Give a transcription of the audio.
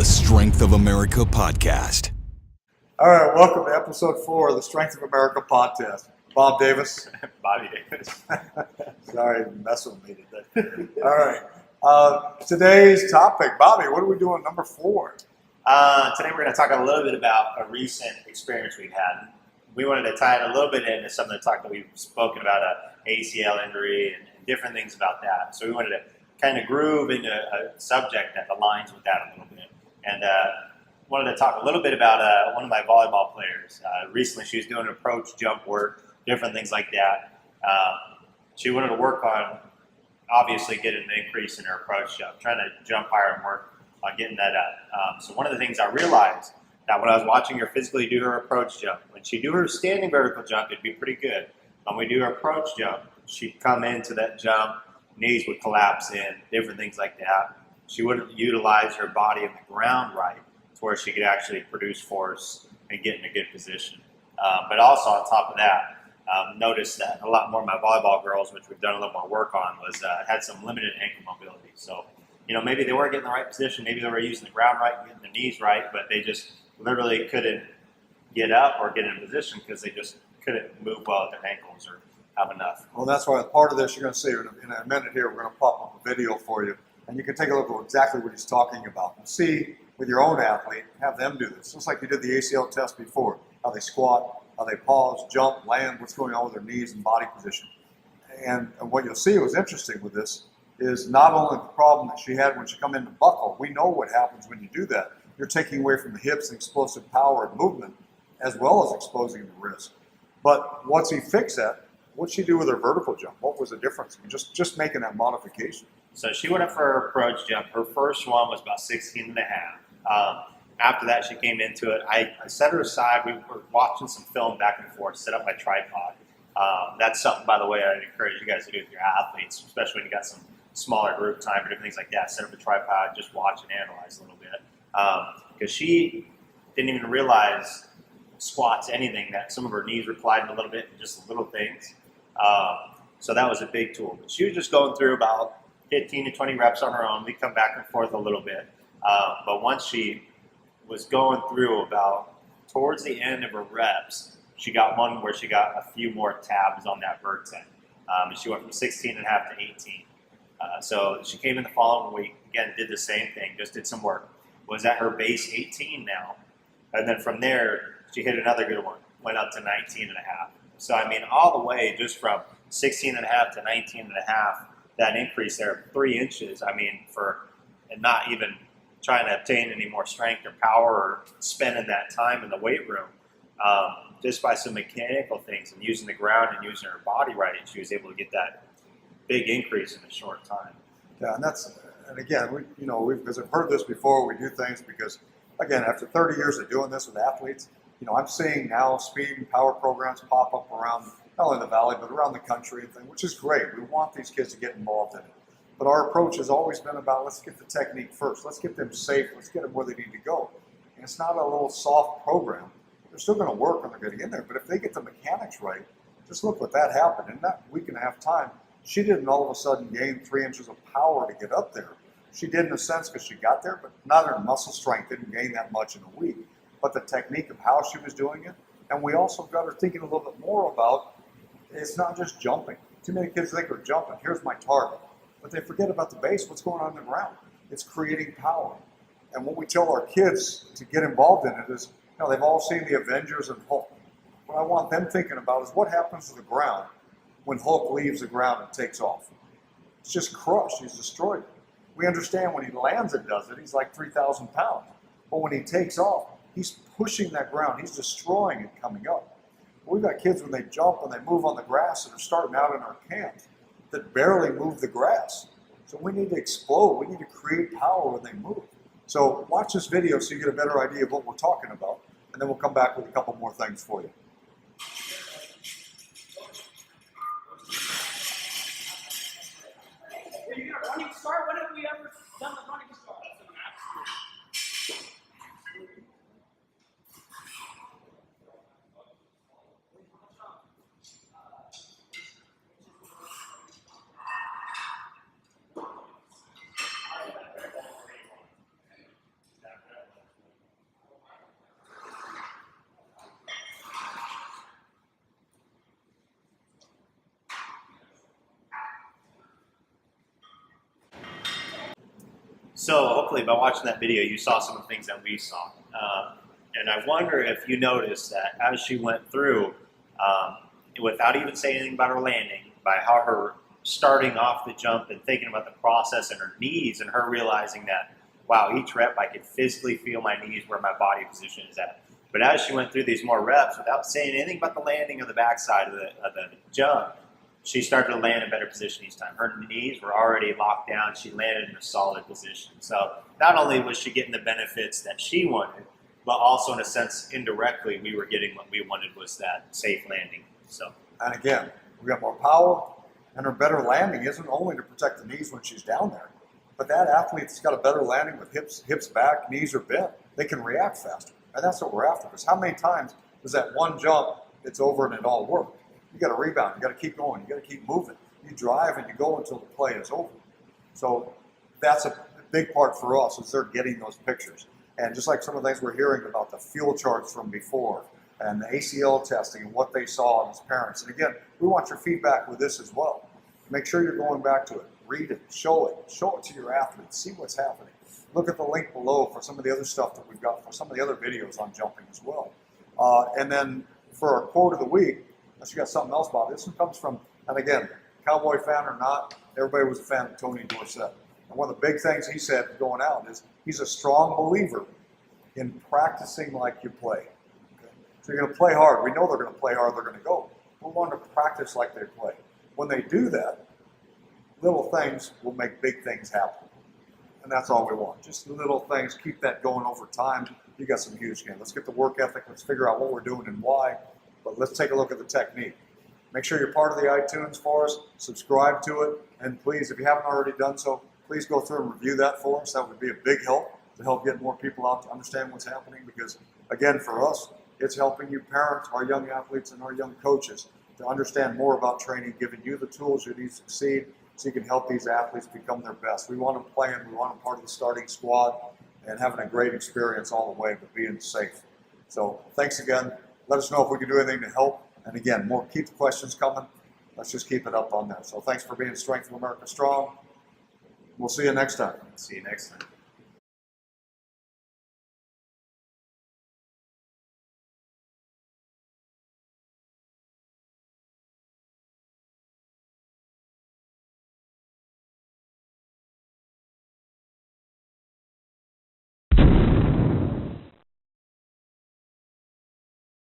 the Strength of America podcast. All right, welcome to episode 4 of the Strength of America podcast. Bob Davis. Bobby Davis. Sorry, messing with me today. All right. Today's topic, Bobby, what are we doing number 4? Today we're going to talk a little bit about a recent experience we've had. We wanted to tie it a little bit into some of the talk that we've spoken about, ACL injury and different things about that. So we wanted to kind of groove into a subject that aligns with that a little bit. And wanted to talk a little bit about one of my volleyball players. Recently she was doing approach jump work, different things like that. She wanted to work on, obviously, getting an increase in her approach jump, trying to jump higher and work on getting that up. So one of the things I realized that when I was watching her physically do her approach jump, when she do her standing vertical jump, it'd be pretty good. When we do her approach jump, she'd come into that jump, knees would collapse in, different things like that. She wouldn't utilize her body in the ground right to where she could actually produce force and get in a good position. But also on top of that, noticed that a lot more of my volleyball girls, which we've done a little more work on, was had some limited ankle mobility. So, maybe they weren't getting the right position, maybe they were using the ground right, getting the knees right, but they just literally couldn't get up or get in position because they just couldn't move well with their ankles or have enough. Well, that's why part of this you're going to see in a minute here. We're going to pop up a video for you, and you can take a look at exactly what he's talking about and see with your own athlete, have them do this. Just like you did the ACL test before, how they squat, how they pause, jump, land, what's going on with their knees and body position. And what you'll see was interesting with this is not only the problem that she had when she come in to buckle. We know what happens when you do that. You're taking away from the hips and explosive power and movement, as well as exposing the wrist. But once he fixed that, what'd she do with her vertical jump? What was the difference? Just making that modification. So she went up for her approach jump. Her first one was about 16 and a half. After that, she came into it. I set her aside. We were watching some film back and forth, set up my tripod. That's something, by the way, I'd encourage you guys to do with your athletes, especially when you got some smaller group time or different things like that. Set up a tripod, just watch and analyze a little bit. Because she didn't even realize squats, anything, that some of her knees were colliding a little bit and just little things. So that was a big tool. But she was just going through about 15 to 20 reps on her own. We come back and forth a little bit. But once she was going through about towards the end of her reps, she got one where she got a few more tabs on that vertex. And she went from 16 and a half to 18. So she came in the following week, again, did the same thing, just did some work. Was at her base 18 now. And then from there, she hit another good one, went up to 19 and a half. So, all the way just from 16 and a half to 19 and a half, that increase there, 3 inches, and not even trying to obtain any more strength or power or spending that time in the weight room, just by some mechanical things and using the ground and using her body right, and she was able to get that big increase in a short time. Yeah, and again, because I've heard this before, we do things because, again, after 30 years of doing this with athletes, I'm seeing now speed and power programs pop up around, not only the valley, but around the country, which is great. We want these kids to get involved in it. But our approach has always been about, let's get the technique first. Let's get them safe. Let's get them where they need to go. And it's not a little soft program. They're still going to work when they're getting in there. But if they get the mechanics right, just look what that happened. In that week and a half time, she didn't all of a sudden gain 3 inches of power to get up there. She did in a sense because she got there, but not her muscle strength didn't gain that much in a week. But the technique of how she was doing it, and we also got her thinking a little bit more about, it's not just jumping. Too many kids think they're jumping. Here's my target. But they forget about the base, what's going on the ground. It's creating power. And what we tell our kids to get involved in it is, they've all seen the Avengers and Hulk. What I want them thinking about is what happens to the ground when Hulk leaves the ground and takes off. It's just crushed. He's destroyed. We understand when he lands and does it, he's like 3,000 pounds. But when he takes off, he's pushing that ground. He's destroying it coming up. We've got kids when they jump and they move on the grass that are starting out in our camps that barely move the grass. So we need to explode. We need to create power when they move. So watch this video so you get a better idea of what we're talking about, and then we'll come back with a couple more things for you. You get a running start? When have we ever done the running start? So hopefully by watching that video, you saw some of the things that we saw. And I wonder if you noticed that as she went through, without even saying anything about her landing, by how her starting off the jump and thinking about the process and her knees and her realizing that, wow, each rep I could physically feel my knees where my body position is at. But as she went through these more reps, without saying anything about the landing or the backside of the jump, she started to land in a better position each time. Her knees were already locked down. She landed in a solid position. So not only was she getting the benefits that she wanted, but also in a sense, indirectly, we were getting what we wanted, was that safe landing. So, And again, we got more power, and her better landing isn't only to protect the knees when she's down there, but that athlete that's got a better landing with hips back, knees are bent, they can react faster. And that's what we're after. Because how many times does that one jump, it's over and it all worked? You got to rebound. You got to keep going. You got to keep moving. You drive and you go until the play is over. So that's a big part for us, is they're getting those pictures. And just like some of the things we're hearing about the fuel charts from before and the ACL testing and what they saw as parents. And again, we want your feedback with this as well. Make sure you're going back to it. Read it. Show it to your athletes. See what's happening. Look at the link below for some of the other stuff that we've got, for some of the other videos on jumping as well. And then for our quote of the week, unless you got something else, Bob, this one comes from, and again, Cowboy fan or not, everybody was a fan of Tony Dorsett. And one of the big things he said going out is he's a strong believer in practicing like you play. Okay? So you're going to play hard. We know they're going to play hard. They're going to go. We want to practice like they play. When they do that, little things will make big things happen. And that's all we want. Just little things. Keep that going over time. You got some huge gains. Let's get the work ethic. Let's figure out what we're doing and why. But let's take a look at the technique. Make sure you're part of the iTunes for us. Subscribe to it. And please, if you haven't already done so, please go through and review that for us. That would be a big help to help get more people out to understand what's happening. Because, again, for us, it's helping you parents, our young athletes, and our young coaches to understand more about training, giving you the tools you need to succeed, so you can help these athletes become their best. We want them playing, we want them part of the starting squad, and having a great experience all the way, but being safe. So thanks again. Let us know if we can do anything to help. And again, keep the questions coming. Let's just keep it up on there. So thanks for being Strength of America Strong. We'll see you next time. see you next time.